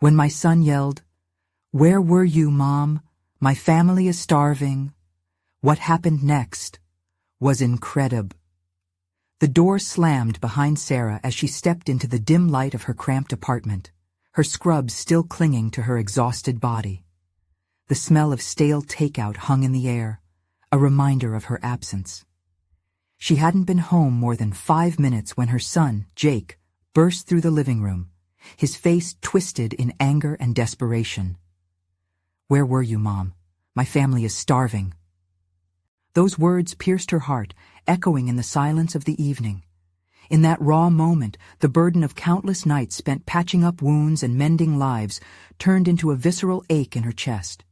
When my son yelled, "Where were you, Mom? My family is starving," what happened next was INCREDIB. The door slammed behind Sarah as she stepped into the dim light of her cramped apartment, her scrubs still clinging to her exhausted body. The smell of stale takeout hung in the air, a reminder of her absence. She hadn't been home more than 5 minutes when her son, Jake, burst through the living room, his face twisted in anger and desperation. "Where were you, Mom? My family is starving." Those words pierced her heart, echoing in the silence of the evening. In that raw moment, the burden of countless nights spent patching up wounds and mending lives turned into a visceral ache in her chest.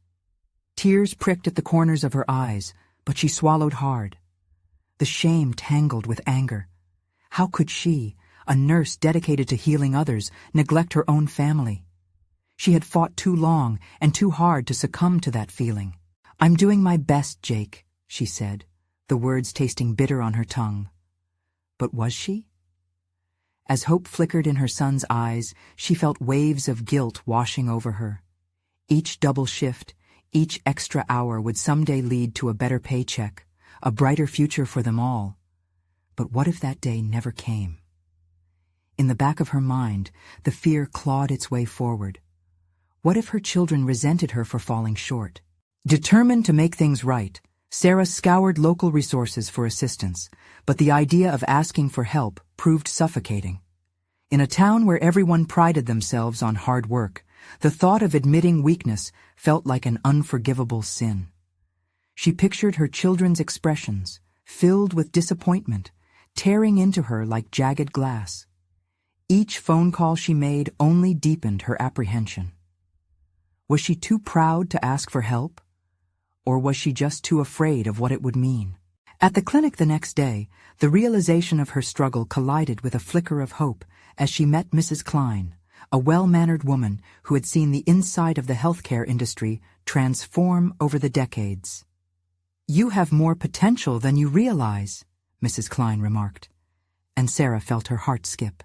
Tears pricked at the corners of her eyes, but she swallowed hard. The shame tangled with anger. How could she, a nurse dedicated to healing others, neglect her own family? She had fought too long and too hard to succumb to that feeling. "I'm doing my best, Jake," she said, the words tasting bitter on her tongue. But was she? As hope flickered in her son's eyes, she felt waves of guilt washing over her. Each double shift, each extra hour would someday lead to a better paycheck, a brighter future for them all. But what if that day never came? In the back of her mind, the fear clawed its way forward. What if her children resented her for falling short? Determined to make things right, Sarah scoured local resources for assistance, but the idea of asking for help proved suffocating. In a town where everyone prided themselves on hard work, the thought of admitting weakness felt like an unforgivable sin. She pictured her children's expressions, filled with disappointment, tearing into her like jagged glass. Each phone call she made only deepened her apprehension. Was she too proud to ask for help? Or was she just too afraid of what it would mean? At the clinic the next day, the realization of her struggle collided with a flicker of hope as she met Mrs. Klein, a well-mannered woman who had seen the inside of the healthcare industry transform over the decades. "You have more potential than you realize," Mrs. Klein remarked, and Sarah felt her heart skip.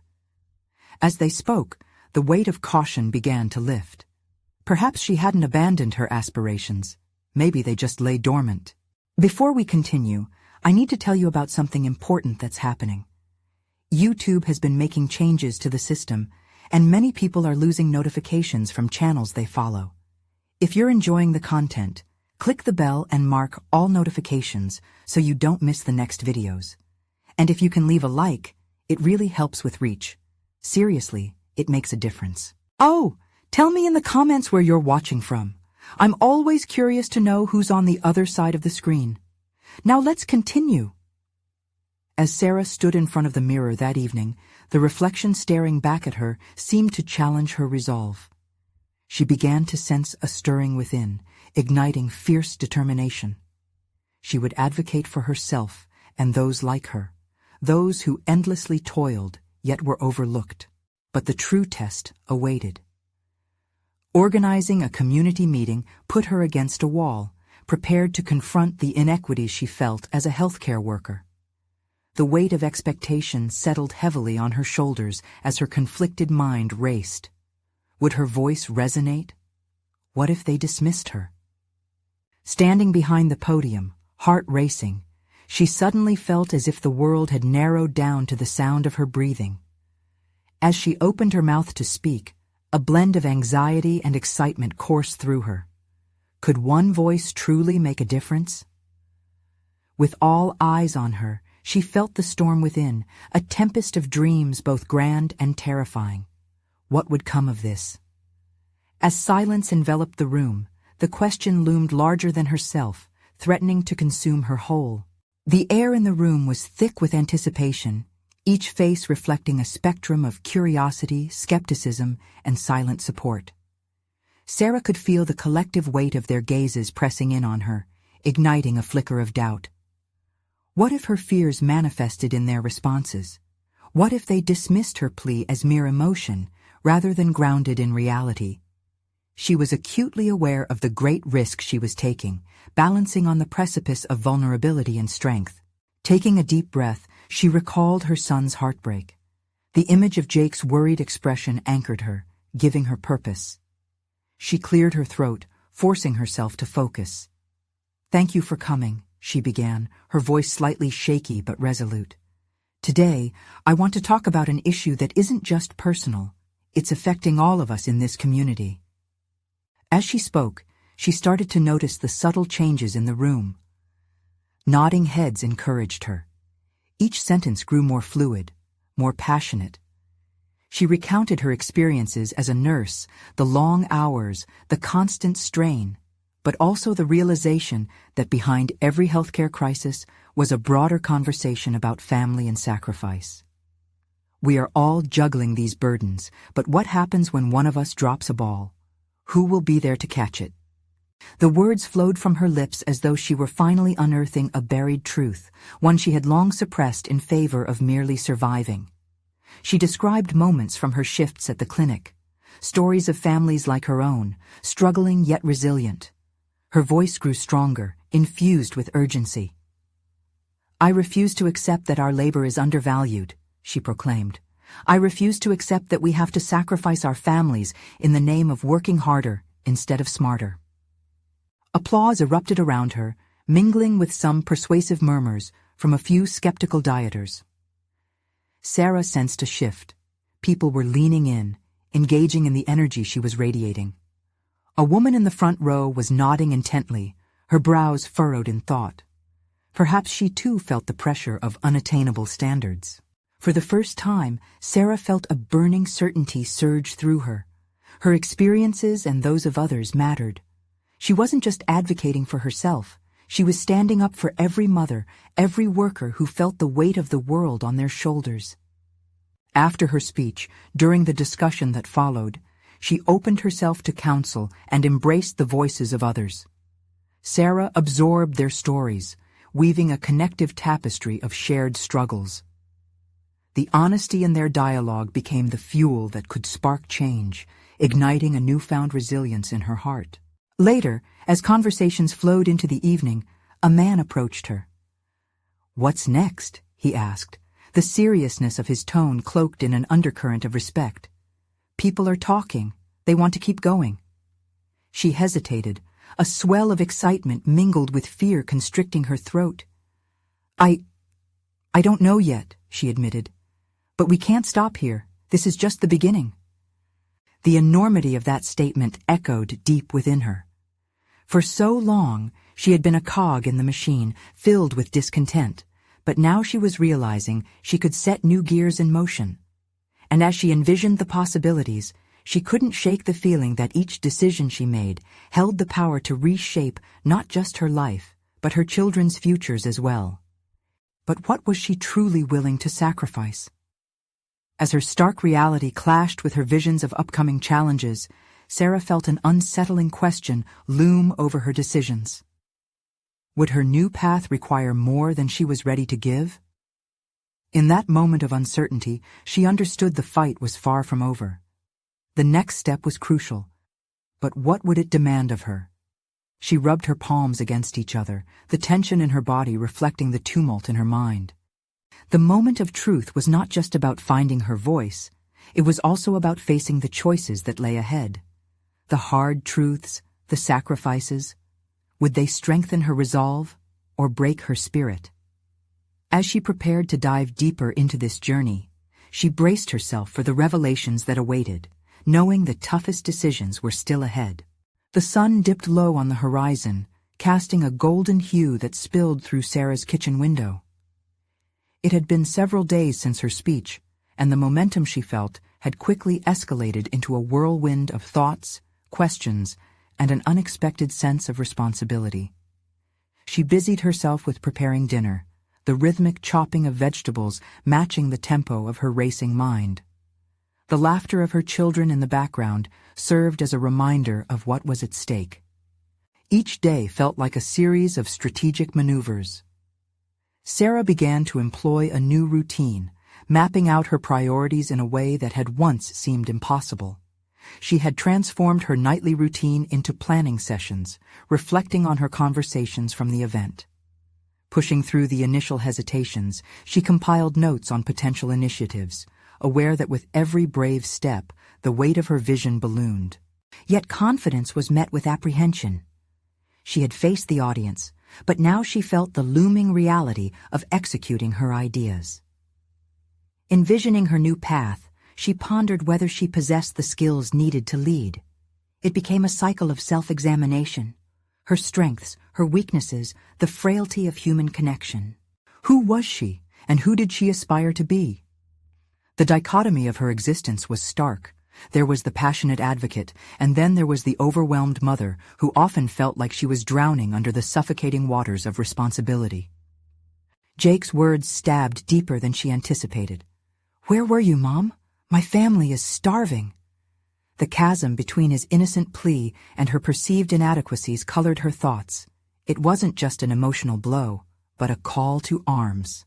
As they spoke, the weight of caution began to lift. Perhaps she hadn't abandoned her aspirations. Maybe they just lay dormant. Before we continue, I need to tell you about something important that's happening. YouTube has been making changes to the system, and many people are losing notifications from channels they follow. If you're enjoying the content, click the bell and mark all notifications so you don't miss the next videos. And if you can leave a like, it really helps with reach. Seriously, it makes a difference. Oh, tell me in the comments where you're watching from. I'm always curious to know who's on the other side of the screen. Now let's continue. As Sarah stood in front of the mirror that evening, the reflection staring back at her seemed to challenge her resolve. She began to sense a stirring within, igniting fierce determination. She would advocate for herself and those like her, those who endlessly toiled yet were overlooked. But the true test awaited. Organizing a community meeting put her against a wall, prepared to confront the inequities she felt as a healthcare worker. The weight of expectation settled heavily on her shoulders as her conflicted mind raced. Would her voice resonate? What if they dismissed her? Standing behind the podium, heart racing, she suddenly felt as if the world had narrowed down to the sound of her breathing. As she opened her mouth to speak, a blend of anxiety and excitement coursed through her. Could one voice truly make a difference? With all eyes on her, she felt the storm within, a tempest of dreams both grand and terrifying. What would come of this? As silence enveloped the room, the question loomed larger than herself, threatening to consume her whole. The air in the room was thick with anticipation, each face reflecting a spectrum of curiosity, skepticism, and silent support. Sarah could feel the collective weight of their gazes pressing in on her, igniting a flicker of doubt. What if her fears manifested in their responses? What if they dismissed her plea as mere emotion, rather than grounded in reality? She was acutely aware of the great risk she was taking, balancing on the precipice of vulnerability and strength. Taking a deep breath, she recalled her son's heartbreak. The image of Jake's worried expression anchored her, giving her purpose. She cleared her throat, forcing herself to focus. "Thank you for coming," she began, her voice slightly shaky but resolute. "Today, I want to talk about an issue that isn't just personal. It's affecting all of us in this community." As she spoke, she started to notice the subtle changes in the room. Nodding heads encouraged her. Each sentence grew more fluid, more passionate. She recounted her experiences as a nurse, the long hours, the constant strain, but also the realization that behind every healthcare crisis was a broader conversation about family and sacrifice. We are all juggling these burdens, but what happens when one of us drops a ball? Who will be there to catch it? The words flowed from her lips as though she were finally unearthing a buried truth, one she had long suppressed in favor of merely surviving. She described moments from her shifts at the clinic, stories of families like her own, struggling yet resilient. Her voice grew stronger, infused with urgency. "I refuse to accept that our labor is undervalued," she proclaimed. "I refuse to accept that we have to sacrifice our families in the name of working harder instead of smarter." Applause erupted around her, mingling with some persuasive murmurs from a few skeptical dieters. Sarah sensed a shift. People were leaning in, engaging in the energy she was radiating. A woman in the front row was nodding intently, her brows furrowed in thought. Perhaps she too felt the pressure of unattainable standards. For the first time, Sarah felt a burning certainty surge through her. Her experiences and those of others mattered. She wasn't just advocating for herself. She was standing up for every mother, every worker who felt the weight of the world on their shoulders. After her speech, during the discussion that followed, she opened herself to counsel and embraced the voices of others. Sarah absorbed their stories, weaving a connective tapestry of shared struggles. The honesty in their dialogue became the fuel that could spark change, igniting a newfound resilience in her heart. Later, as conversations flowed into the evening, a man approached her. "What's next?" he asked, the seriousness of his tone cloaked in an undercurrent of respect. "People are talking. They want to keep going." She hesitated, a swell of excitement mingled with fear constricting her throat. I don't know yet," she admitted. "But we can't stop here. This is just the beginning." The enormity of that statement echoed deep within her. For so long, she had been a cog in the machine, filled with discontent, but now she was realizing she could set new gears in motion. And as she envisioned the possibilities, she couldn't shake the feeling that each decision she made held the power to reshape not just her life, but her children's futures as well. But what was she truly willing to sacrifice? As her stark reality clashed with her visions of upcoming challenges, Sarah felt an unsettling question loom over her decisions. Would her new path require more than she was ready to give? In that moment of uncertainty, she understood the fight was far from over. The next step was crucial, but what would it demand of her? She rubbed her palms against each other, the tension in her body reflecting the tumult in her mind. The moment of truth was not just about finding her voice, it was also about facing the choices that lay ahead. The hard truths, the sacrifices. Would they strengthen her resolve or break her spirit? As she prepared to dive deeper into this journey, she braced herself for the revelations that awaited, knowing the toughest decisions were still ahead. The sun dipped low on the horizon, casting a golden hue that spilled through Sarah's kitchen window. It had been several days since her speech, and the momentum she felt had quickly escalated into a whirlwind of thoughts, questions, and an unexpected sense of responsibility. She busied herself with preparing dinner, the rhythmic chopping of vegetables matching the tempo of her racing mind. The laughter of her children in the background served as a reminder of what was at stake. Each day felt like a series of strategic maneuvers. Sarah began to employ a new routine, mapping out her priorities in a way that had once seemed impossible. She had transformed her nightly routine into planning sessions, reflecting on her conversations from the event. Pushing through the initial hesitations, she compiled notes on potential initiatives, aware that with every brave step, the weight of her vision ballooned. Yet confidence was met with apprehension. She had faced the audience, but now she felt the looming reality of executing her ideas. Envisioning her new path, she pondered whether she possessed the skills needed to lead. It became a cycle of self-examination. Her strengths, her weaknesses, the frailty of human connection. Who was she, and who did she aspire to be? The dichotomy of her existence was stark. There was the passionate advocate, and then there was the overwhelmed mother who often felt like she was drowning under the suffocating waters of responsibility. Jake's words stabbed deeper than she anticipated. "Where were you, Mom? My family is starving." The chasm between his innocent plea and her perceived inadequacies colored her thoughts. It wasn't just an emotional blow, but a call to arms.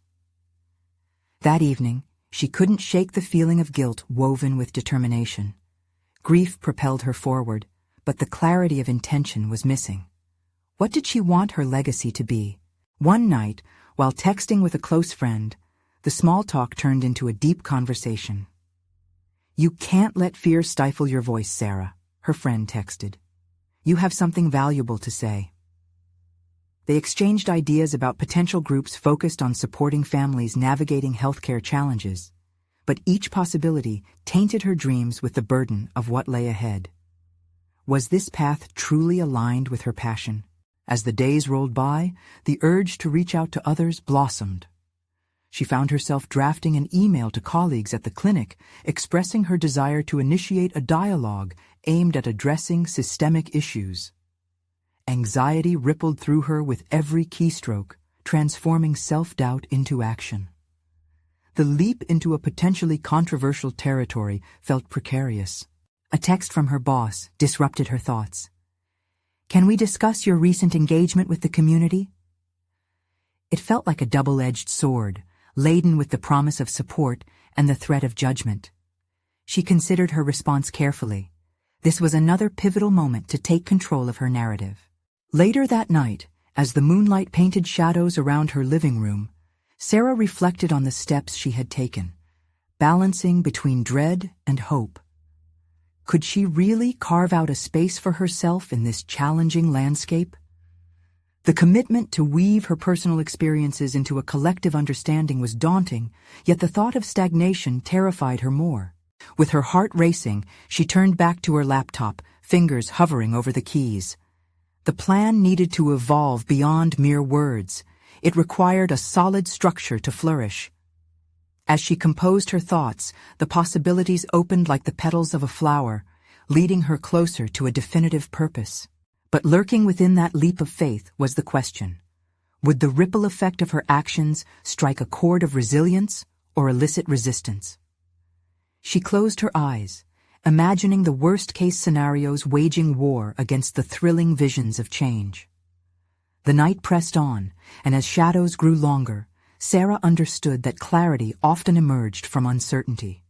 That evening, she couldn't shake the feeling of guilt woven with determination. Grief propelled her forward, but the clarity of intention was missing. What did she want her legacy to be? One night, while texting with a close friend, the small talk turned into a deep conversation. "You can't let fear stifle your voice, Sarah," her friend texted. "You have something valuable to say." They exchanged ideas about potential groups focused on supporting families navigating healthcare challenges, but each possibility tainted her dreams with the burden of what lay ahead. Was this path truly aligned with her passion? As the days rolled by, the urge to reach out to others blossomed. She found herself drafting an email to colleagues at the clinic, expressing her desire to initiate a dialogue aimed at addressing systemic issues. Anxiety rippled through her with every keystroke, transforming self-doubt into action. The leap into a potentially controversial territory felt precarious. A text from her boss disrupted her thoughts. "Can we discuss your recent engagement with the community?" It felt like a double-edged sword, laden with the promise of support and the threat of judgment. She considered her response carefully. This was another pivotal moment to take control of her narrative. Later that night, as the moonlight painted shadows around her living room, Sarah reflected on the steps she had taken, balancing between dread and hope. Could she really carve out a space for herself in this challenging landscape? The commitment to weave her personal experiences into a collective understanding was daunting, yet the thought of stagnation terrified her more. With her heart racing, she turned back to her laptop, fingers hovering over the keys. The plan needed to evolve beyond mere words. It required a solid structure to flourish. As she composed her thoughts, the possibilities opened like the petals of a flower, leading her closer to a definitive purpose. But lurking within that leap of faith was the question. Would the ripple effect of her actions strike a chord of resilience or elicit resistance? She closed her eyes, imagining the worst-case scenarios waging war against the thrilling visions of change. The night pressed on, and as shadows grew longer, Sarah understood that clarity often emerged from uncertainty.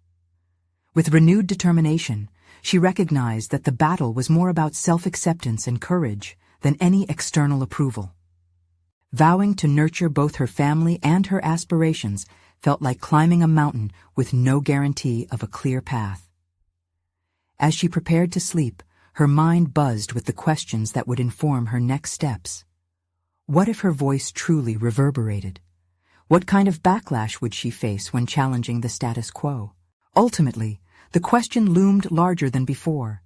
With renewed determination, she recognized that the battle was more about self-acceptance and courage than any external approval. Vowing to nurture both her family and her aspirations felt like climbing a mountain with no guarantee of a clear path. As she prepared to sleep, her mind buzzed with the questions that would inform her next steps. What if her voice truly reverberated? What kind of backlash would she face when challenging the status quo? Ultimately, the question loomed larger than before.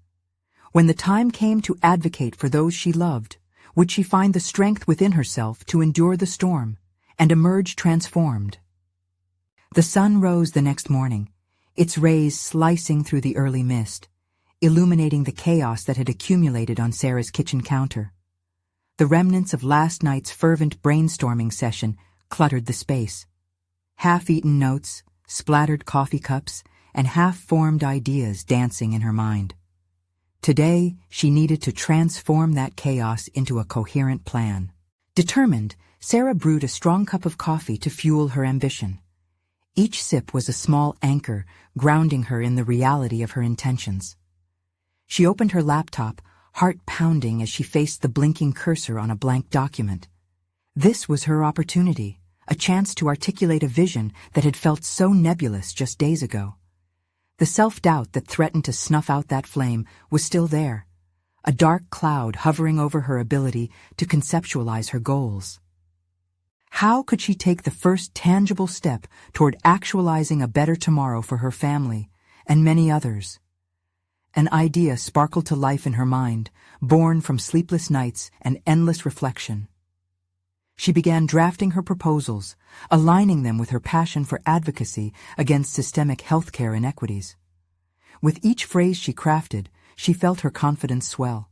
When the time came to advocate for those she loved, would she find the strength within herself to endure the storm and emerge transformed? The sun rose the next morning, its rays slicing through the early mist, illuminating the chaos that had accumulated on Sarah's kitchen counter. The remnants of last night's fervent brainstorming session cluttered the space. Half-eaten notes, splattered coffee cups, and half-formed ideas dancing in her mind. Today, she needed to transform that chaos into a coherent plan. Determined, Sarah brewed a strong cup of coffee to fuel her ambition. Each sip was a small anchor, grounding her in the reality of her intentions. She opened her laptop, heart pounding as she faced the blinking cursor on a blank document. This was her opportunity, a chance to articulate a vision that had felt so nebulous just days ago. The self-doubt that threatened to snuff out that flame was still there, a dark cloud hovering over her ability to conceptualize her goals. How could she take the first tangible step toward actualizing a better tomorrow for her family and many others? An idea sparkled to life in her mind, born from sleepless nights and endless reflection. She began drafting her proposals, aligning them with her passion for advocacy against systemic healthcare inequities. With each phrase she crafted, she felt her confidence swell.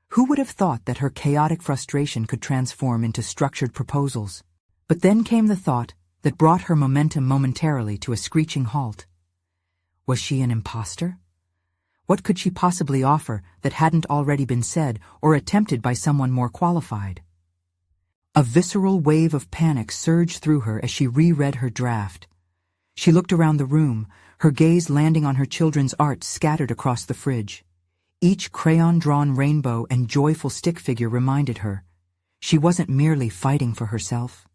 Who would have thought that her chaotic frustration could transform into structured proposals? But then came the thought that brought her momentum momentarily to a screeching halt. Was she an imposter? What could she possibly offer that hadn't already been said or attempted by someone more qualified? A visceral wave of panic surged through her as she reread her draft. She looked around the room, her gaze landing on her children's art scattered across the fridge. Each crayon-drawn rainbow and joyful stick figure reminded her she wasn't merely fighting for herself.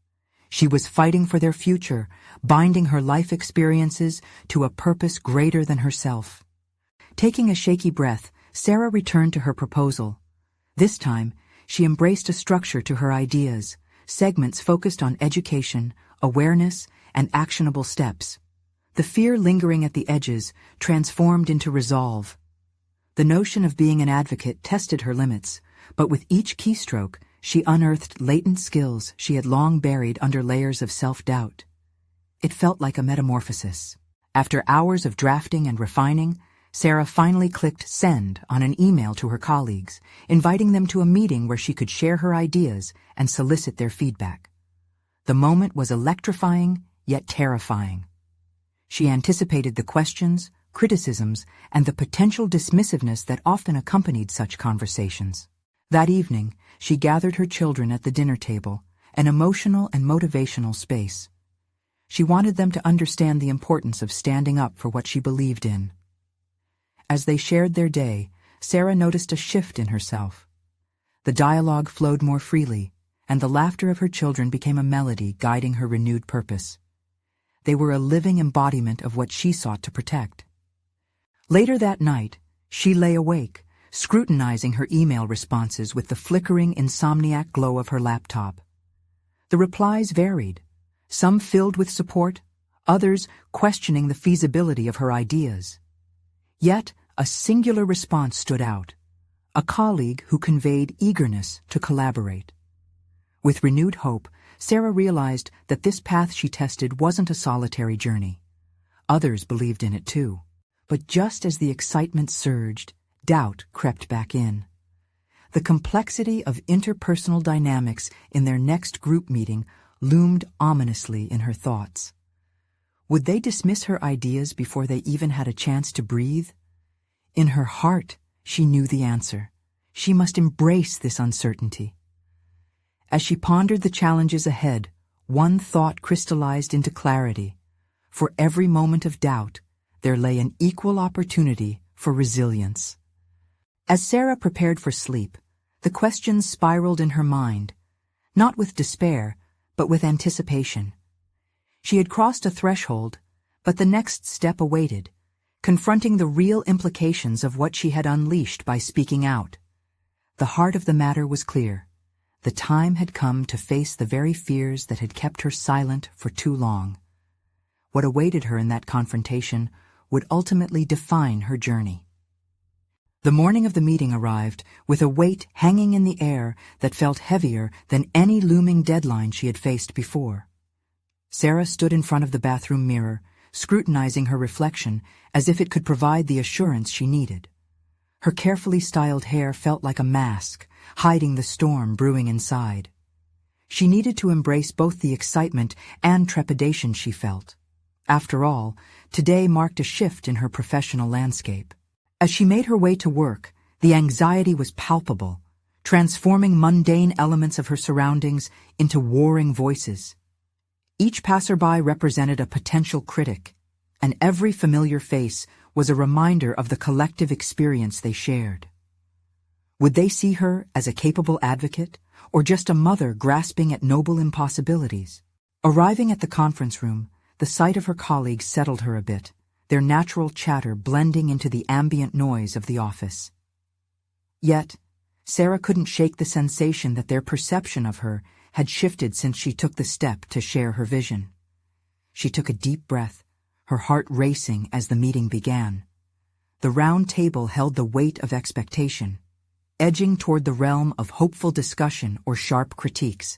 She was fighting for their future, binding her life experiences to a purpose greater than herself. Taking a shaky breath, Sarah returned to her proposal. This time, she embraced a structure to her ideas, segments focused on education, awareness, and actionable steps. The fear lingering at the edges transformed into resolve. The notion of being an advocate tested her limits, but with each keystroke, she unearthed latent skills she had long buried under layers of self-doubt. It felt like a metamorphosis. After hours of drafting and refining, Sarah finally clicked send on an email to her colleagues, inviting them to a meeting where she could share her ideas and solicit their feedback. The moment was electrifying, yet terrifying. She anticipated the questions, criticisms, and the potential dismissiveness that often accompanied such conversations. That evening, she gathered her children at the dinner table, an emotional and motivational space. She wanted them to understand the importance of standing up for what she believed in. As they shared their day, Sarah noticed a shift in herself. The dialogue flowed more freely, and the laughter of her children became a melody guiding her renewed purpose. They were a living embodiment of what she sought to protect. Later that night, she lay awake, scrutinizing her email responses with the flickering insomniac glow of her laptop. The replies varied, some filled with support, others questioning the feasibility of her ideas. Yet, a singular response stood out, a colleague who conveyed eagerness to collaborate. With renewed hope, Sarah realized that this path she tested wasn't a solitary journey. Others believed in it too. But just as the excitement surged, doubt crept back in. The complexity of interpersonal dynamics in their next group meeting loomed ominously in her thoughts. Would they dismiss her ideas before they even had a chance to breathe? In her heart, she knew the answer. She must embrace this uncertainty. As she pondered the challenges ahead, one thought crystallized into clarity. For every moment of doubt, there lay an equal opportunity for resilience. As Sarah prepared for sleep, the questions spiraled in her mind, not with despair, but with anticipation. She had crossed a threshold, but the next step awaited, confronting the real implications of what she had unleashed by speaking out. The heart of the matter was clear. The time had come to face the very fears that had kept her silent for too long. What awaited her in that confrontation would ultimately define her journey. The morning of the meeting arrived with a weight hanging in the air that felt heavier than any looming deadline she had faced before. Sarah stood in front of the bathroom mirror, scrutinizing her reflection as if it could provide the assurance she needed. Her carefully styled hair felt like a mask, hiding the storm brewing inside. She needed to embrace both the excitement and trepidation she felt. After all, today marked a shift in her professional landscape. As she made her way to work, the anxiety was palpable, transforming mundane elements of her surroundings into warring voices. Each passerby represented a potential critic, and every familiar face was a reminder of the collective experience they shared. Would they see her as a capable advocate, or just a mother grasping at noble impossibilities? Arriving at the conference room, the sight of her colleagues settled her a bit, their natural chatter blending into the ambient noise of the office. Yet, Sarah couldn't shake the sensation that their perception of her had shifted since she took the step to share her vision. She took a deep breath, her heart racing as the meeting began. The round table held the weight of expectation, edging toward the realm of hopeful discussion or sharp critiques.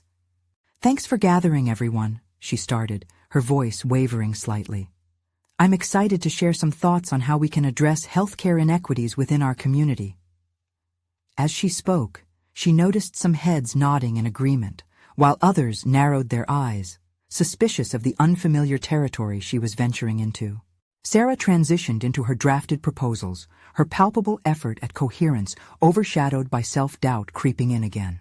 "Thanks for gathering, everyone," she started, her voice wavering slightly. "I'm excited to share some thoughts on how we can address healthcare inequities within our community." As she spoke, she noticed some heads nodding in agreement, while others narrowed their eyes, suspicious of the unfamiliar territory she was venturing into. Sarah transitioned into her drafted proposals, her palpable effort at coherence overshadowed by self-doubt creeping in again.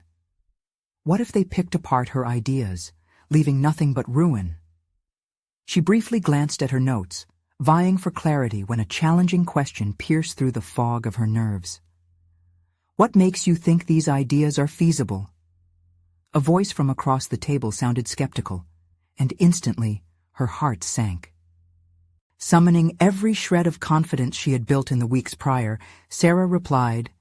What if they picked apart her ideas, leaving nothing but ruin? She briefly glanced at her notes, vying for clarity when a challenging question pierced through the fog of her nerves. "What makes you think these ideas are feasible?" A voice from across the table sounded skeptical, and instantly her heart sank. Summoning every shred of confidence she had built in the weeks prior, Sarah replied,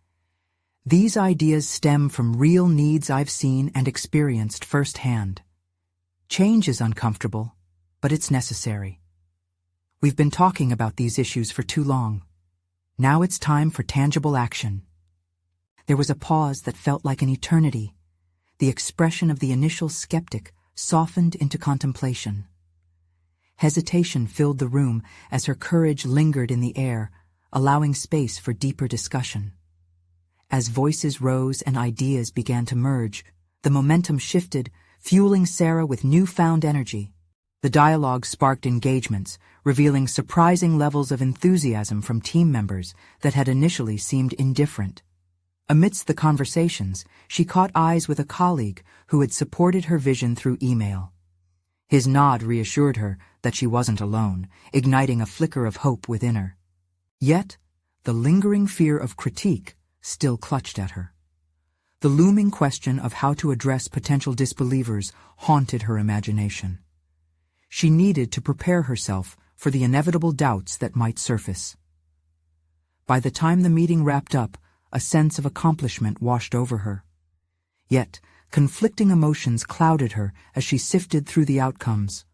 "These ideas stem from real needs I've seen and experienced firsthand. Change is uncomfortable, but it's necessary. We've been talking about these issues for too long. Now it's time for tangible action." There was a pause that felt like an eternity. The expression of the initial skeptic softened into contemplation. Hesitation filled the room as her courage lingered in the air, allowing space for deeper discussion. As voices rose and ideas began to merge, the momentum shifted, fueling Sarah with newfound energy. The dialogue sparked engagements, revealing surprising levels of enthusiasm from team members that had initially seemed indifferent. Amidst the conversations, she caught eyes with a colleague who had supported her vision through email. His nod reassured her that she wasn't alone, igniting a flicker of hope within her. Yet, the lingering fear of critique still clutched at her. The looming question of how to address potential disbelievers haunted her imagination. She needed to prepare herself for the inevitable doubts that might surface. By the time the meeting wrapped up, a sense of accomplishment washed over her. Yet, conflicting emotions clouded her as she sifted through the outcomes.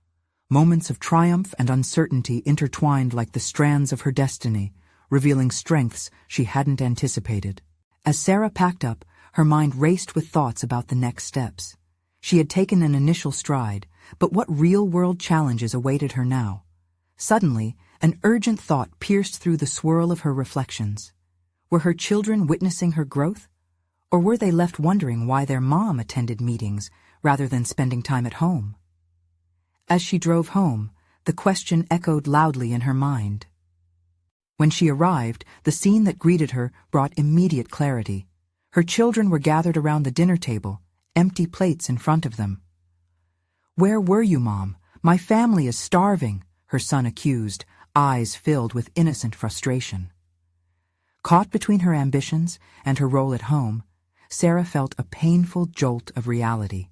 Moments of triumph and uncertainty intertwined like the strands of her destiny, revealing strengths she hadn't anticipated. As Sarah packed up, her mind raced with thoughts about the next steps. She had taken an initial stride, but what real-world challenges awaited her now? Suddenly, an urgent thought pierced through the swirl of her reflections. Were her children witnessing her growth? Or were they left wondering why their mom attended meetings rather than spending time at home? As she drove home, the question echoed loudly in her mind. When she arrived, the scene that greeted her brought immediate clarity. Her children were gathered around the dinner table, empty plates in front of them. "Where were you, Mom? My family is starving," her son accused, eyes filled with innocent frustration. Caught between her ambitions and her role at home, Sarah felt a painful jolt of reality.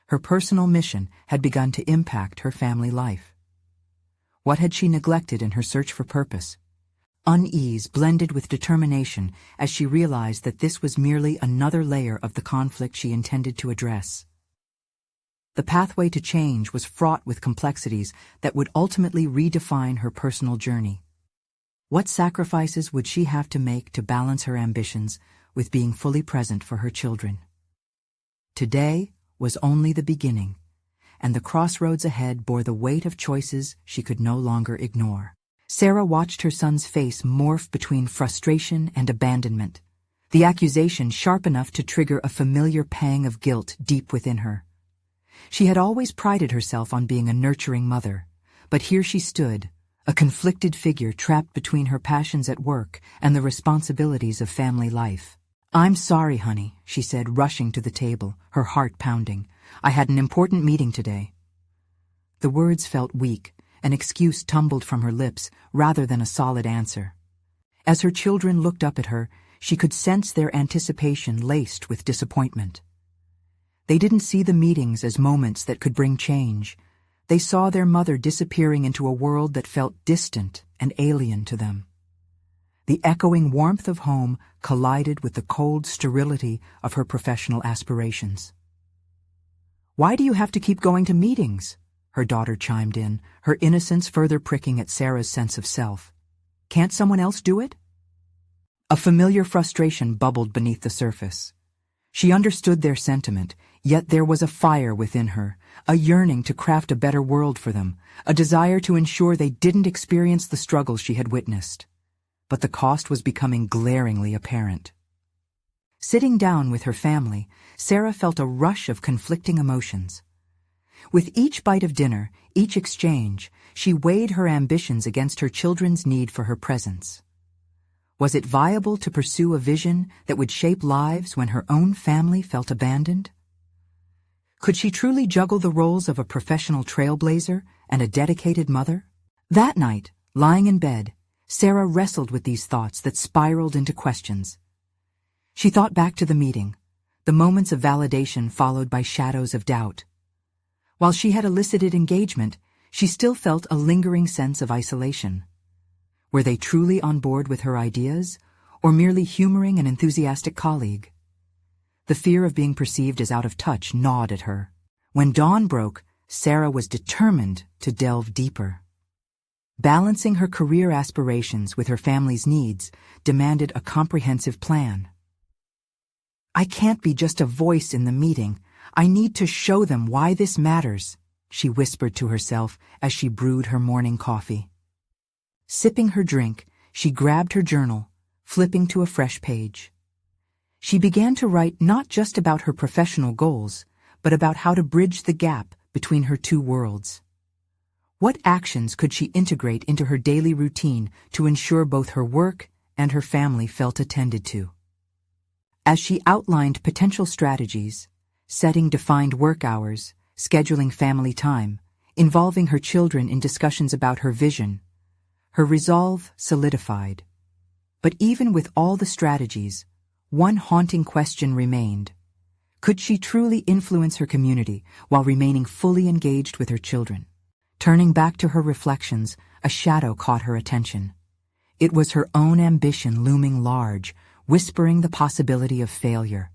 Her personal mission had begun to impact her family life. What had she neglected in her search for purpose? Unease blended with determination as she realized that this was merely another layer of the conflict she intended to address. The pathway to change was fraught with complexities that would ultimately redefine her personal journey. What sacrifices would she have to make to balance her ambitions with being fully present for her children? Today was only the beginning, and the crossroads ahead bore the weight of choices she could no longer ignore. Sarah watched her son's face morph between frustration and abandonment, the accusation sharp enough to trigger a familiar pang of guilt deep within her. She had always prided herself on being a nurturing mother, but here she stood, a conflicted figure trapped between her passions at work and the responsibilities of family life. "I'm sorry, honey," she said, rushing to the table, her heart pounding. "I had an important meeting today." The words felt weak, an excuse tumbled from her lips rather than a solid answer. As her children looked up at her, she could sense their anticipation laced with disappointment. They didn't see the meetings as moments that could bring change. They saw their mother disappearing into a world that felt distant and alien to them. The echoing warmth of home collided with the cold sterility of her professional aspirations. "Why do you have to keep going to meetings?" her daughter chimed in, her innocence further pricking at Sarah's sense of self. "Can't someone else do it?" A familiar frustration bubbled beneath the surface. She understood their sentiment, yet there was a fire within her, a yearning to craft a better world for them, a desire to ensure they didn't experience the struggles she had witnessed. But the cost was becoming glaringly apparent. Sitting down with her family, Sarah felt a rush of conflicting emotions. With each bite of dinner, each exchange, she weighed her ambitions against her children's need for her presence. Was it viable to pursue a vision that would shape lives when her own family felt abandoned? Could she truly juggle the roles of a professional trailblazer and a dedicated mother? That night, lying in bed, Sarah wrestled with these thoughts that spiraled into questions. She thought back to the meeting, the moments of validation followed by shadows of doubt. While she had elicited engagement, she still felt a lingering sense of isolation. Were they truly on board with her ideas, or merely humoring an enthusiastic colleague? The fear of being perceived as out of touch gnawed at her. When dawn broke, Sarah was determined to delve deeper. Balancing her career aspirations with her family's needs demanded a comprehensive plan. "I can't be just a voice in the meeting. I need to show them why this matters," she whispered to herself as she brewed her morning coffee. Sipping her drink, she grabbed her journal, flipping to a fresh page. She began to write not just about her professional goals, but about how to bridge the gap between her two worlds. What actions could she integrate into her daily routine to ensure both her work and her family felt attended to? As she outlined potential strategies, setting defined work hours, scheduling family time, involving her children in discussions about her vision, her resolve solidified. But even with all the strategies, one haunting question remained. Could she truly influence her community while remaining fully engaged with her children? Turning back to her reflections, a shadow caught her attention. It was her own ambition looming large, whispering the possibility of failure.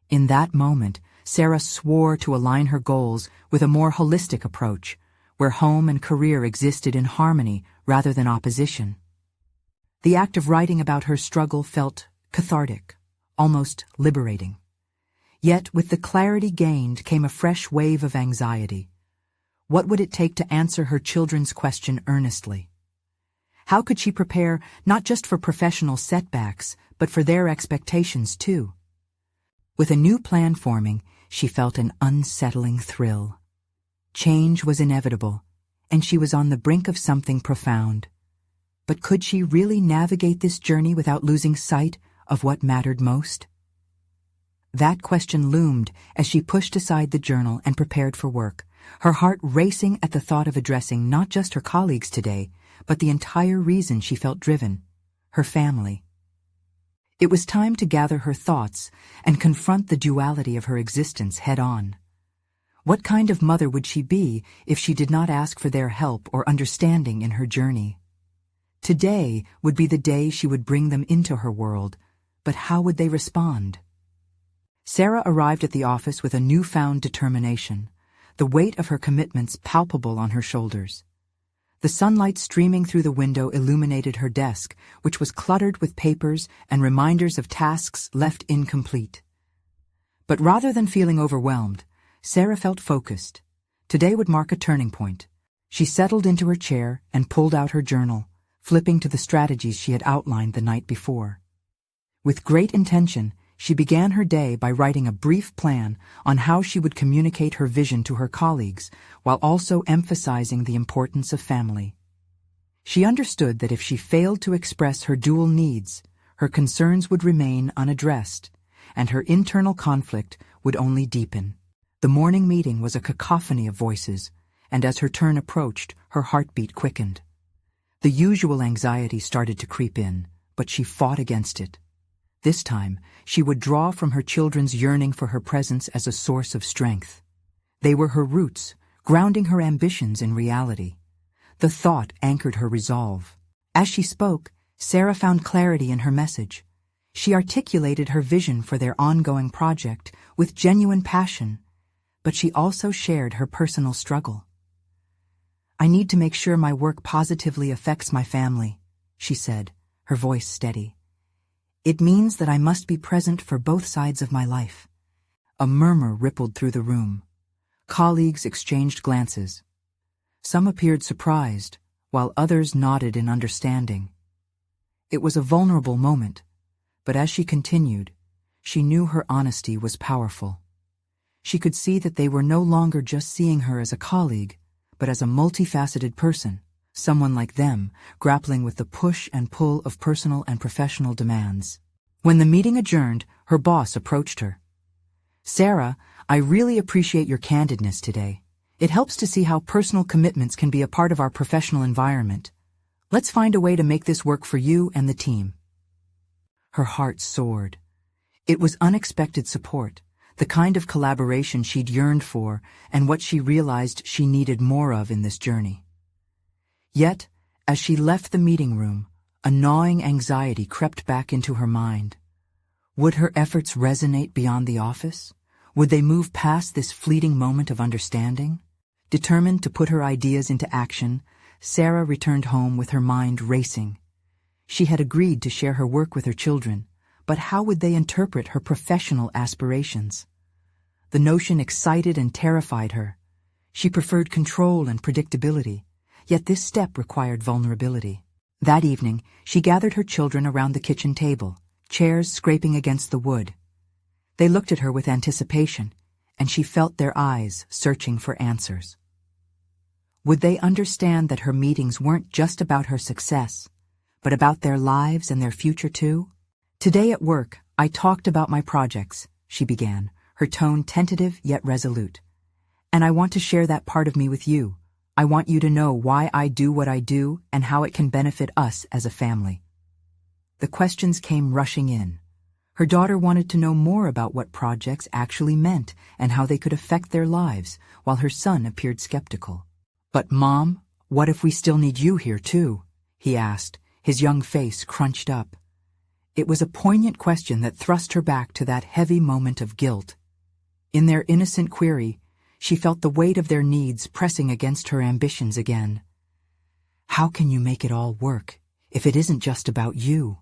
In that moment, Sarah swore to align her goals with a more holistic approach, where home and career existed in harmony rather than opposition. The act of writing about her struggle felt cathartic, almost liberating. Yet with the clarity gained came a fresh wave of anxiety. What would it take to answer her children's question earnestly? How could she prepare not just for professional setbacks, but for their expectations too? With a new plan forming, she felt an unsettling thrill. Change was inevitable, and she was on the brink of something profound. But could she really navigate this journey without losing sight of what mattered most? That question loomed as she pushed aside the journal and prepared for work, her heart racing at the thought of addressing not just her colleagues today, but the entire reason she felt driven, her family. It was time to gather her thoughts and confront the duality of her existence head-on. What kind of mother would she be if she did not ask for their help or understanding in her journey? Today would be the day she would bring them into her world, but how would they respond? Sarah arrived at the office with a newfound determination, the weight of her commitments palpable on her shoulders. The sunlight streaming through the window illuminated her desk, which was cluttered with papers and reminders of tasks left incomplete. But rather than feeling overwhelmed, Sarah felt focused. Today would mark a turning point. She settled into her chair and pulled out her journal, flipping to the strategies she had outlined the night before. With great intention, she began her day by writing a brief plan on how she would communicate her vision to her colleagues, while also emphasizing the importance of family. She understood that if she failed to express her dual needs, her concerns would remain unaddressed, and her internal conflict would only deepen. The morning meeting was a cacophony of voices, and as her turn approached, her heartbeat quickened. The usual anxiety started to creep in, but she fought against it. This time, she would draw from her children's yearning for her presence as a source of strength. They were her roots, grounding her ambitions in reality. The thought anchored her resolve. As she spoke, Sarah found clarity in her message. She articulated her vision for their ongoing project with genuine passion, but she also shared her personal struggle. "I need to make sure my work positively affects my family," she said, her voice steady. "It means that I must be present for both sides of my life." A murmur rippled through the room. Colleagues exchanged glances. Some appeared surprised, while others nodded in understanding. It was a vulnerable moment, but as she continued, she knew her honesty was powerful. She could see that they were no longer just seeing her as a colleague, but as a multifaceted person, someone like them, grappling with the push and pull of personal and professional demands. When the meeting adjourned, her boss approached her. "Sarah, I really appreciate your candidness today. It helps to see how personal commitments can be a part of our professional environment. Let's find a way to make this work for you and the team." Her heart soared. It was unexpected support, the kind of collaboration she'd yearned for and what she realized she needed more of in this journey. Yet, as she left the meeting room, a gnawing anxiety crept back into her mind. Would her efforts resonate beyond the office? Would they move past this fleeting moment of understanding? Determined to put her ideas into action, Sarah returned home with her mind racing. She had agreed to share her work with her children, but how would they interpret her professional aspirations? The notion excited and terrified her. She preferred control and predictability, yet this step required vulnerability. That evening, she gathered her children around the kitchen table, chairs scraping against the wood. They looked at her with anticipation, and she felt their eyes searching for answers. Would they understand that her meetings weren't just about her success, but about their lives and their future too? "Today at work, I talked about my projects," she began, her tone tentative yet resolute. "And I want to share that part of me with you. I want you to know why I do what I do and how it can benefit us as a family." The questions came rushing in. Her daughter wanted to know more about what projects actually meant and how they could affect their lives, while her son appeared skeptical. "But Mom, what if we still need you here too?" he asked, his young face crunched up. It was a poignant question that thrust her back to that heavy moment of guilt. In their innocent query, she felt the weight of their needs pressing against her ambitions again. "How can you make it all work if it isn't just about you?"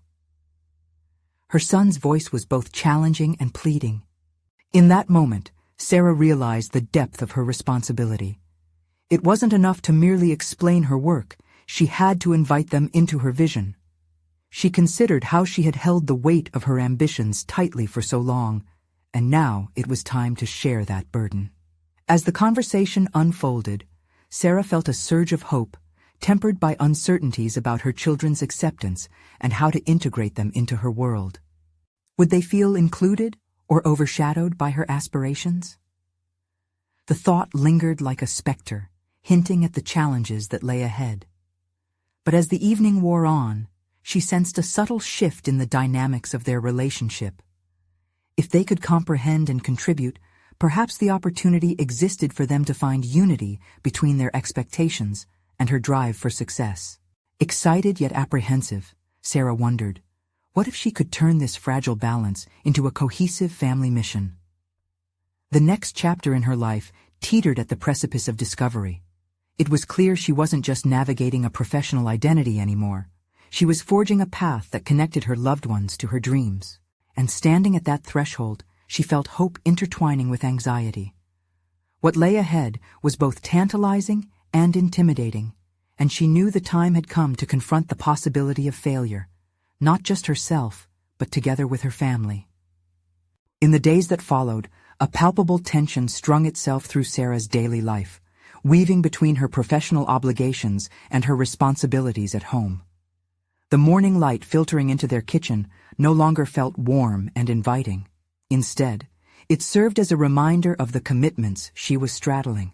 Her son's voice was both challenging and pleading. In that moment, Sarah realized the depth of her responsibility. It wasn't enough to merely explain her work, she had to invite them into her vision. She considered how she had held the weight of her ambitions tightly for so long, and now it was time to share that burden. As the conversation unfolded, Sarah felt a surge of hope, tempered by uncertainties about her children's acceptance and how to integrate them into her world. Would they feel included or overshadowed by her aspirations? The thought lingered like a specter, hinting at the challenges that lay ahead. But as the evening wore on, she sensed a subtle shift in the dynamics of their relationship. If they could comprehend and contribute, perhaps the opportunity existed for them to find unity between their expectations and her drive for success. Excited yet apprehensive, Sarah wondered, what if she could turn this fragile balance into a cohesive family mission? The next chapter in her life teetered at the precipice of discovery. It was clear she wasn't just navigating a professional identity anymore. She was forging a path that connected her loved ones to her dreams. And standing at that threshold, she felt hope intertwining with anxiety. What lay ahead was both tantalizing and intimidating, and she knew the time had come to confront the possibility of failure, not just herself, but together with her family. In the days that followed, a palpable tension strung itself through Sarah's daily life, weaving between her professional obligations and her responsibilities at home. The morning light filtering into their kitchen no longer felt warm and inviting. Instead, it served as a reminder of the commitments she was straddling.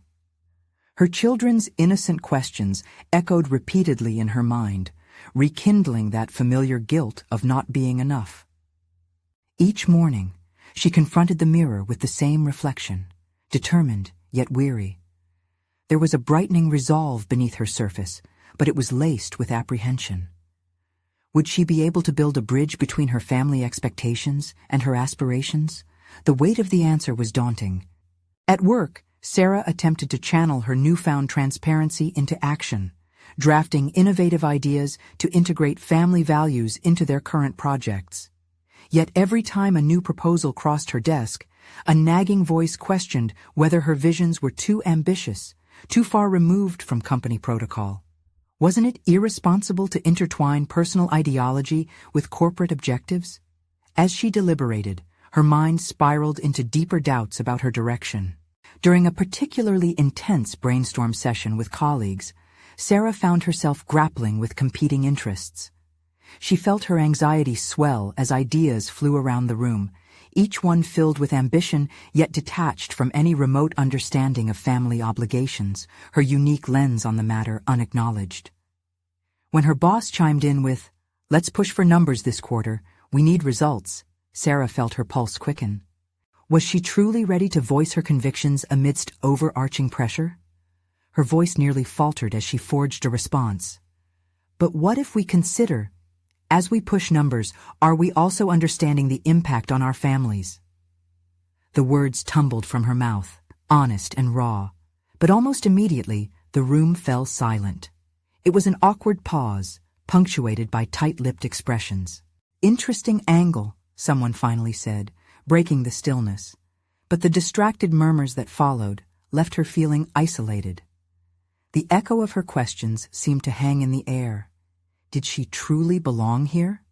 Her children's innocent questions echoed repeatedly in her mind, rekindling that familiar guilt of not being enough. Each morning, she confronted the mirror with the same reflection, determined yet weary. There was a brightening resolve beneath her surface, but it was laced with apprehension. Would she be able to build a bridge between her family expectations and her aspirations? The weight of the answer was daunting. At work, Sarah attempted to channel her newfound transparency into action, drafting innovative ideas to integrate family values into their current projects. Yet every time a new proposal crossed her desk, a nagging voice questioned whether her visions were too ambitious, too far removed from company protocol. Wasn't it irresponsible to intertwine personal ideology with corporate objectives? As she deliberated, her mind spiraled into deeper doubts about her direction. During a particularly intense brainstorm session with colleagues, Sarah found herself grappling with competing interests. She felt her anxiety swell as ideas flew around the room, each one filled with ambition yet detached from any remote understanding of family obligations, her unique lens on the matter unacknowledged. When her boss chimed in with, "Let's push for numbers this quarter, we need results," Sarah felt her pulse quicken. Was she truly ready to voice her convictions amidst overarching pressure? Her voice nearly faltered as she forged a response. "But what if we consider, as we push numbers, are we also understanding the impact on our families?" The words tumbled from her mouth, honest and raw, but almost immediately the room fell silent. It was an awkward pause, punctuated by tight-lipped expressions. "Interesting angle," someone finally said, breaking the stillness. But the distracted murmurs that followed left her feeling isolated. The echo of her questions seemed to hang in the air. Did she truly belong here?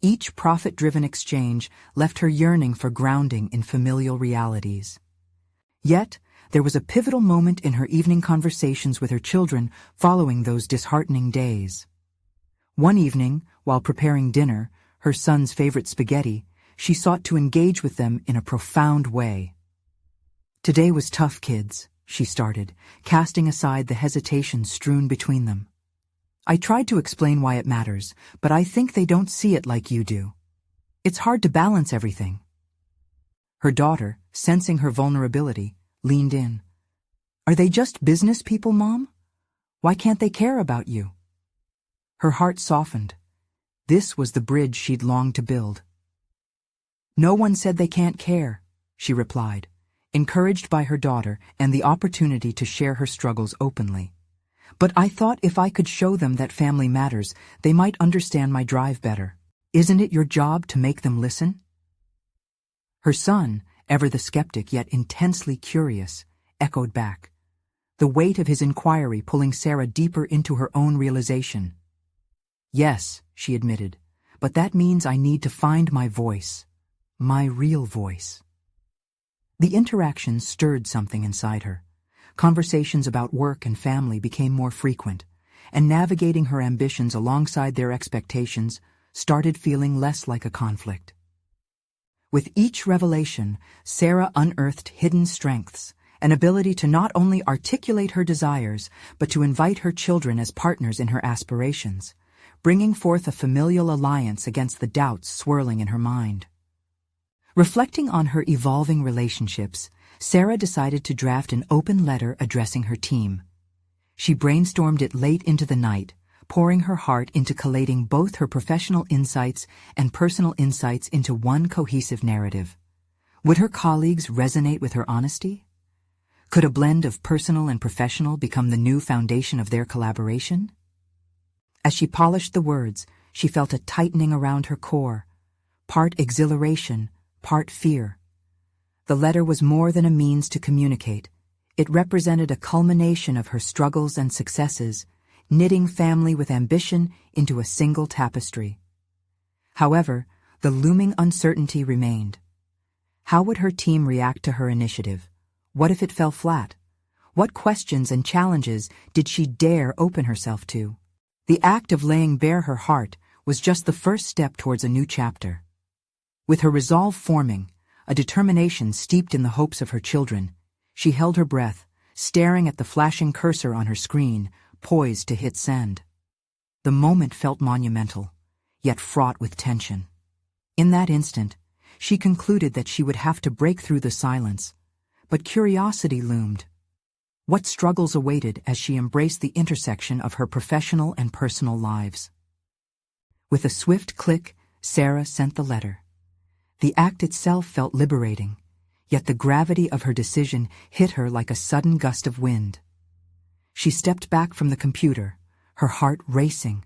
Each profit-driven exchange left her yearning for grounding in familial realities. Yet, there was a pivotal moment in her evening conversations with her children following those disheartening days. One evening, while preparing dinner, her son's favorite spaghetti, she sought to engage with them in a profound way. "Today was tough, kids," she started, casting aside the hesitation strewn between them. "I tried to explain why it matters, but I think they don't see it like you do. It's hard to balance everything." Her daughter, sensing her vulnerability, leaned in. "Are they just business people, Mom? Why can't they care about you?" Her heart softened. This was the bridge she'd longed to build. "No one said they can't care," she replied, encouraged by her daughter and the opportunity to share her struggles openly. "But I thought if I could show them that family matters, they might understand my drive better. Isn't it your job to make them listen?" Her son, ever the skeptic yet intensely curious, echoed back, the weight of his inquiry pulling Sarah deeper into her own realization. "Yes," she admitted, "but that means I need to find my voice, my real voice." The interaction stirred something inside her. Conversations about work and family became more frequent, and navigating her ambitions alongside their expectations started feeling less like a conflict. With each revelation, Sarah unearthed hidden strengths, an ability to not only articulate her desires, but to invite her children as partners in her aspirations, bringing forth a familial alliance against the doubts swirling in her mind. Reflecting on her evolving relationships, Sarah decided to draft an open letter addressing her team. She brainstormed it late into the night, pouring her heart into collating both her professional insights and personal insights into one cohesive narrative. Would her colleagues resonate with her honesty? Could a blend of personal and professional become the new foundation of their collaboration? As she polished the words, she felt a tightening around her core, part exhilaration, part fear. The letter was more than a means to communicate. It represented a culmination of her struggles and successes, knitting family with ambition into a single tapestry. However, the looming uncertainty remained. How would her team react to her initiative? What if it fell flat? What questions and challenges did she dare open herself to? The act of laying bare her heart was just the first step towards a new chapter. With her resolve forming, a determination steeped in the hopes of her children, she held her breath, staring at the flashing cursor on her screen, poised to hit send. The moment felt monumental, yet fraught with tension. In that instant, she concluded that she would have to break through the silence, but curiosity loomed. What struggles awaited as she embraced the intersection of her professional and personal lives? With a swift click, Sarah sent the letter. The act itself felt liberating, yet the gravity of her decision hit her like a sudden gust of wind. She stepped back from the computer, her heart racing.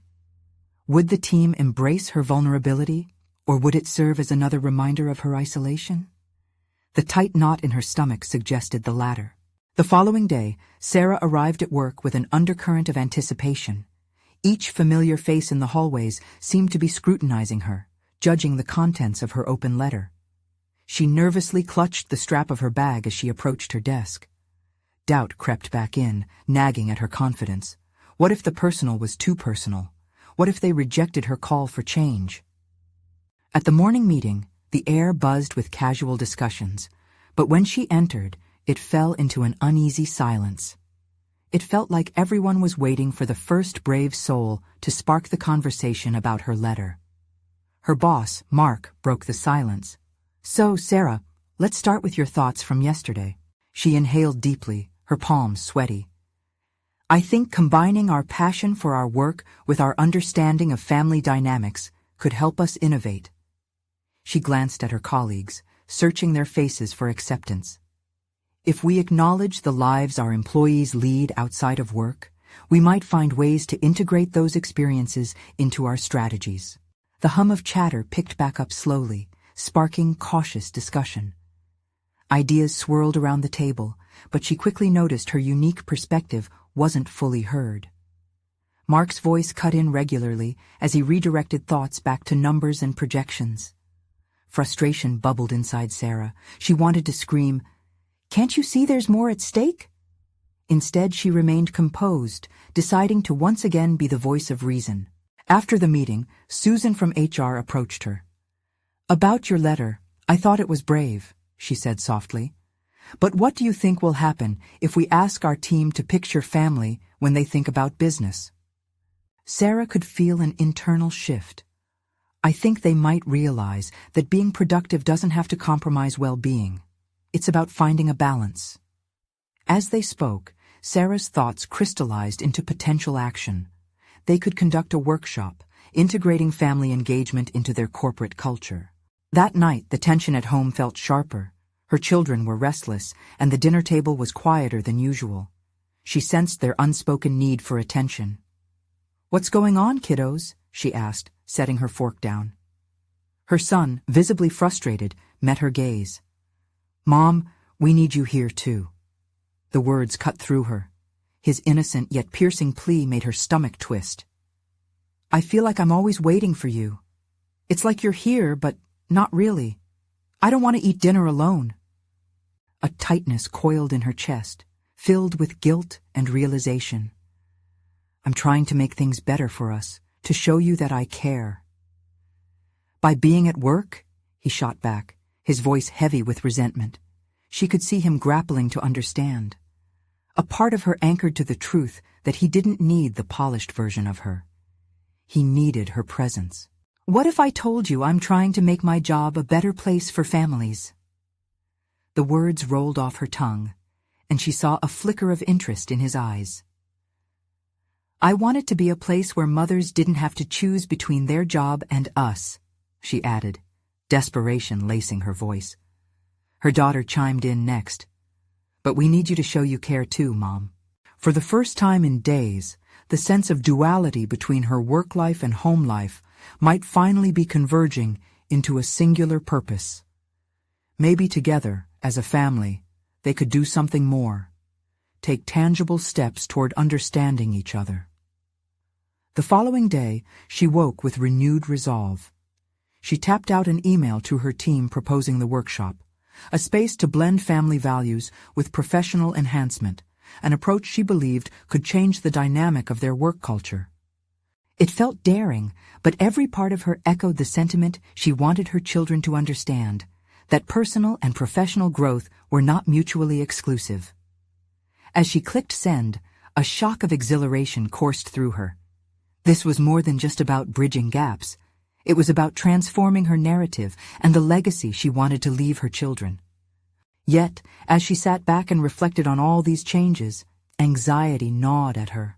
Would the team embrace her vulnerability, or would it serve as another reminder of her isolation? The tight knot in her stomach suggested the latter. The following day, Sarah arrived at work with an undercurrent of anticipation. Each familiar face in the hallways seemed to be scrutinizing her, judging the contents of her open letter. She nervously clutched the strap of her bag as she approached her desk. Doubt crept back in, nagging at her confidence. What if the personal was too personal? What if they rejected her call for change? At the morning meeting, the air buzzed with casual discussions, but when she entered, it fell into an uneasy silence. It felt like everyone was waiting for the first brave soul to spark the conversation about her letter. Her boss, Mark, broke the silence. "So, Sarah, let's start with your thoughts from yesterday." She inhaled deeply, her palms sweaty. "I think combining our passion for our work with our understanding of family dynamics could help us innovate." She glanced at her colleagues, searching their faces for acceptance. "If we acknowledge the lives our employees lead outside of work, we might find ways to integrate those experiences into our strategies." The hum of chatter picked back up slowly, sparking cautious discussion. Ideas swirled around the table, but she quickly noticed her unique perspective wasn't fully heard. Mark's voice cut in regularly as he redirected thoughts back to numbers and projections. Frustration bubbled inside Sarah. She wanted to scream, "Can't you see there's more at stake?" Instead, she remained composed, deciding to once again be the voice of reason. After the meeting, Susan from HR approached her. "About your letter, I thought it was brave," she said softly. "But what do you think will happen if we ask our team to picture family when they think about business?" Sarah could feel an internal shift. "I think they might realize that being productive doesn't have to compromise well-being. It's about finding a balance." As they spoke, Sarah's thoughts crystallized into potential action. They could conduct a workshop, integrating family engagement into their corporate culture. That night, the tension at home felt sharper. Her children were restless, and the dinner table was quieter than usual. She sensed their unspoken need for attention. "What's going on, kiddos?" she asked, setting her fork down. Her son, visibly frustrated, met her gaze. "Mom, we need you here too." The words cut through her. His innocent yet piercing plea made her stomach twist. "I feel like I'm always waiting for you. It's like you're here, but not really. I don't want to eat dinner alone." A tightness coiled in her chest, filled with guilt and realization. "I'm trying to make things better for us, to show you that I care." "By being at work?" he shot back, his voice heavy with resentment. She could see him grappling to understand. A part of her anchored to the truth that he didn't need the polished version of her. He needed her presence. "What if I told you I'm trying to make my job a better place for families?" The words rolled off her tongue, and she saw a flicker of interest in his eyes. "I want it to be a place where mothers didn't have to choose between their job and us," she added, desperation lacing her voice. Her daughter chimed in next. "But we need you to show you care too, Mom." For the first time in days, the sense of duality between her work life and home life might finally be converging into a singular purpose. Maybe together, as a family, they could do something more, take tangible steps toward understanding each other. The following day, she woke with renewed resolve. She tapped out an email to her team proposing the workshop, a space to blend family values with professional enhancement, an approach she believed could change the dynamic of their work culture. It felt daring, but every part of her echoed the sentiment she wanted her children to understand, that personal and professional growth were not mutually exclusive. As she clicked send, a shock of exhilaration coursed through her. This was more than just about bridging gaps. It was about transforming her narrative and the legacy she wanted to leave her children. Yet, as she sat back and reflected on all these changes, anxiety gnawed at her.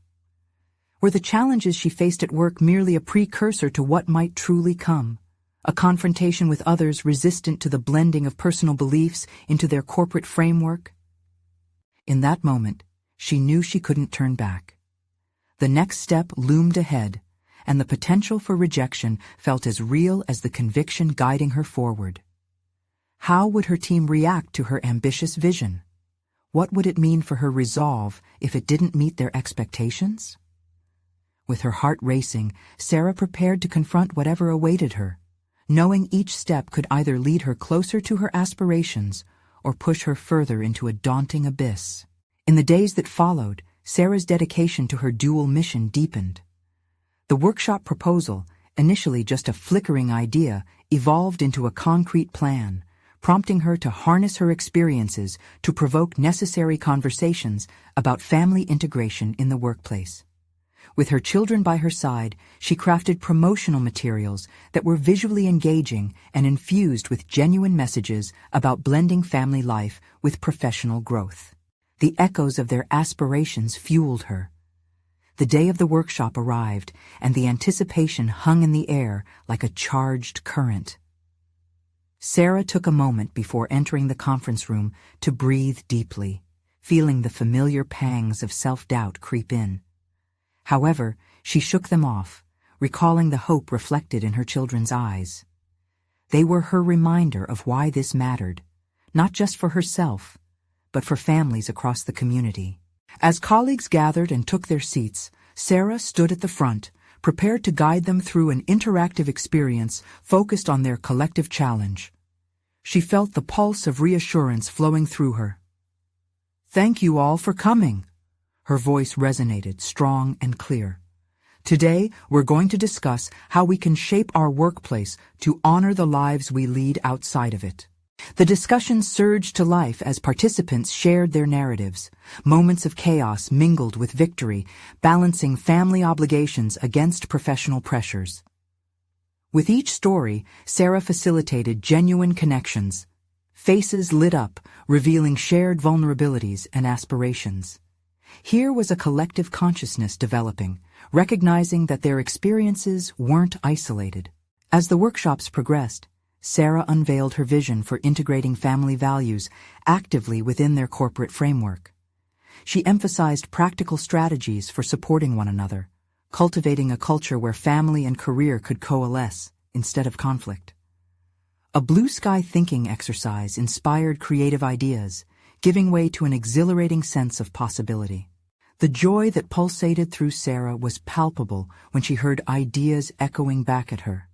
Were the challenges she faced at work merely a precursor to what might truly come? A confrontation with others resistant to the blending of personal beliefs into their corporate framework? In that moment, she knew she couldn't turn back. The next step loomed ahead, and the potential for rejection felt as real as the conviction guiding her forward. How would her team react to her ambitious vision? What would it mean for her resolve if it didn't meet their expectations? With her heart racing, Sarah prepared to confront whatever awaited her, knowing each step could either lead her closer to her aspirations or push her further into a daunting abyss. In the days that followed, Sarah's dedication to her dual mission deepened. The workshop proposal, initially just a flickering idea, evolved into a concrete plan, prompting her to harness her experiences to provoke necessary conversations about family integration in the workplace. With her children by her side, she crafted promotional materials that were visually engaging and infused with genuine messages about blending family life with professional growth. The echoes of their aspirations fueled her. The day of the workshop arrived, and the anticipation hung in the air like a charged current. Sarah took a moment before entering the conference room to breathe deeply, feeling the familiar pangs of self-doubt creep in. However, she shook them off, recalling the hope reflected in her children's eyes. They were her reminder of why this mattered, not just for herself, but for families across the community. As colleagues gathered and took their seats, Sarah stood at the front, prepared to guide them through an interactive experience focused on their collective challenge. She felt the pulse of reassurance flowing through her. "Thank you all for coming." Her voice resonated, strong and clear. "Today, we're going to discuss how we can shape our workplace to honor the lives we lead outside of it." The discussion surged to life as participants shared their narratives. Moments of chaos mingled with victory, balancing family obligations against professional pressures. With each story, Sarah facilitated genuine connections. Faces lit up, revealing shared vulnerabilities and aspirations. Here was a collective consciousness developing, recognizing that their experiences weren't isolated. As the workshops progressed, Sarah unveiled her vision for integrating family values actively within their corporate framework. She emphasized practical strategies for supporting one another, cultivating a culture where family and career could coalesce instead of conflict. A blue-sky thinking exercise inspired creative ideas, giving way to an exhilarating sense of possibility. The joy that pulsated through Sarah was palpable when she heard ideas echoing back at her.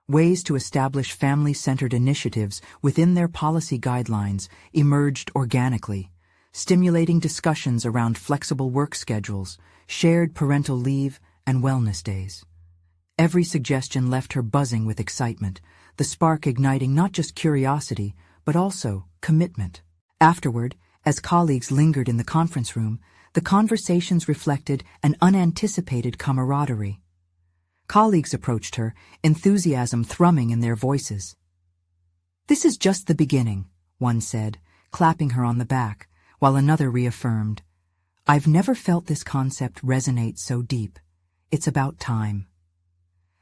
Ways to establish family-centered initiatives within their policy guidelines emerged organically, stimulating discussions around flexible work schedules, shared parental leave, and wellness days. Every suggestion left her buzzing with excitement, the spark igniting not just curiosity, but also commitment. Afterward, as colleagues lingered in the conference room, the conversations reflected an unanticipated camaraderie. Colleagues approached her, enthusiasm thrumming in their voices. "This is just the beginning," one said, clapping her on the back, while another reaffirmed, "I've never felt this concept resonate so deep. It's about time."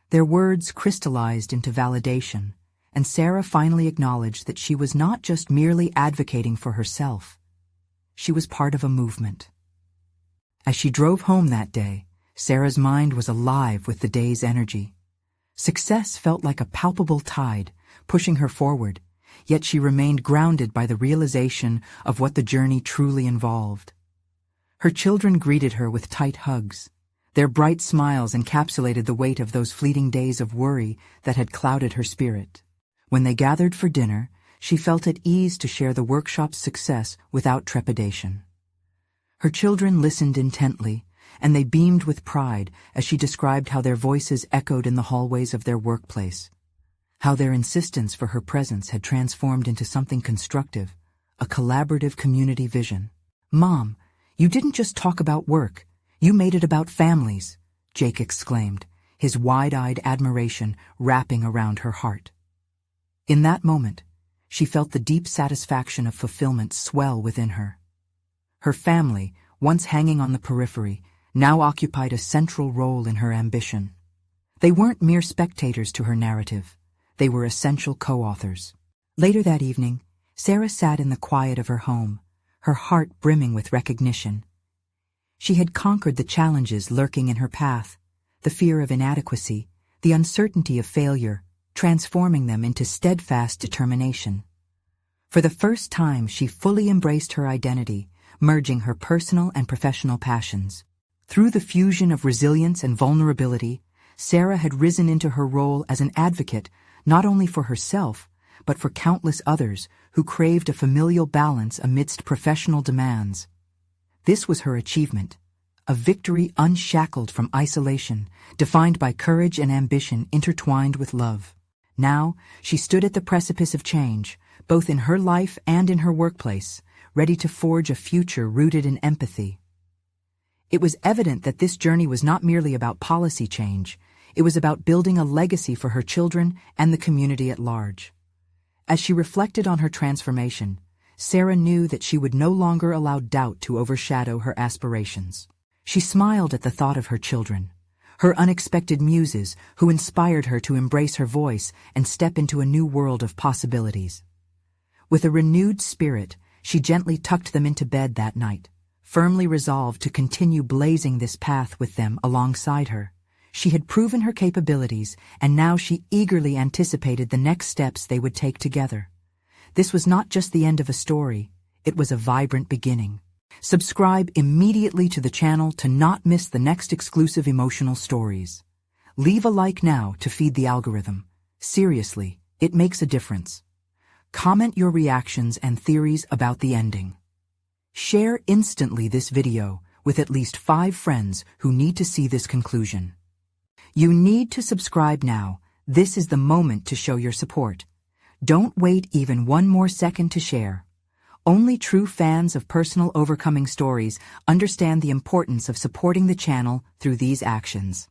Their words crystallized into validation, and Sarah finally acknowledged that she was not just merely advocating for herself. She was part of a movement. As she drove home that day, Sarah's mind was alive with the day's energy. Success felt like a palpable tide, pushing her forward, yet she remained grounded by the realization of what the journey truly involved. Her children greeted her with tight hugs. Their bright smiles encapsulated the weight of those fleeting days of worry that had clouded her spirit. When they gathered for dinner, she felt at ease to share the workshop's success without trepidation. Her children listened intently, and they beamed with pride as she described how their voices echoed in the hallways of their workplace, how their insistence for her presence had transformed into something constructive, a collaborative community vision. "Mom, you didn't just talk about work, you made it about families," Jake exclaimed, his wide-eyed admiration wrapping around her heart. In that moment, she felt the deep satisfaction of fulfillment swell within her. Her family, once hanging on the periphery, now occupied a central role in her ambition. They weren't mere spectators to her narrative. They were essential co-authors. Later that evening, Sarah sat in the quiet of her home, her heart brimming with recognition. She had conquered the challenges lurking in her path, the fear of inadequacy, the uncertainty of failure, transforming them into steadfast determination. For the first time, she fully embraced her identity, merging her personal and professional passions. Through the fusion of resilience and vulnerability, Sarah had risen into her role as an advocate not only for herself, but for countless others who craved a familial balance amidst professional demands. This was her achievement, a victory unshackled from isolation, defined by courage and ambition intertwined with love. Now, she stood at the precipice of change, both in her life and in her workplace, ready to forge a future rooted in empathy. It was evident that this journey was not merely about policy change, it was about building a legacy for her children and the community at large. As she reflected on her transformation, Sarah knew that she would no longer allow doubt to overshadow her aspirations. She smiled at the thought of her children, her unexpected muses who inspired her to embrace her voice and step into a new world of possibilities. With a renewed spirit, she gently tucked them into bed that night, firmly resolved to continue blazing this path with them alongside her. She had proven her capabilities, and now she eagerly anticipated the next steps they would take together. This was not just the end of a story, it was a vibrant beginning. Subscribe immediately to the channel to not miss the next exclusive emotional stories. Leave a like now to feed the algorithm. Seriously, it makes a difference. Comment your reactions and theories about the ending. Share instantly this video with at least 5 friends who need to see this conclusion. You need to subscribe now. This is the moment to show your support. Don't wait even one more second to share. Only true fans of personal overcoming stories understand the importance of supporting the channel through these actions.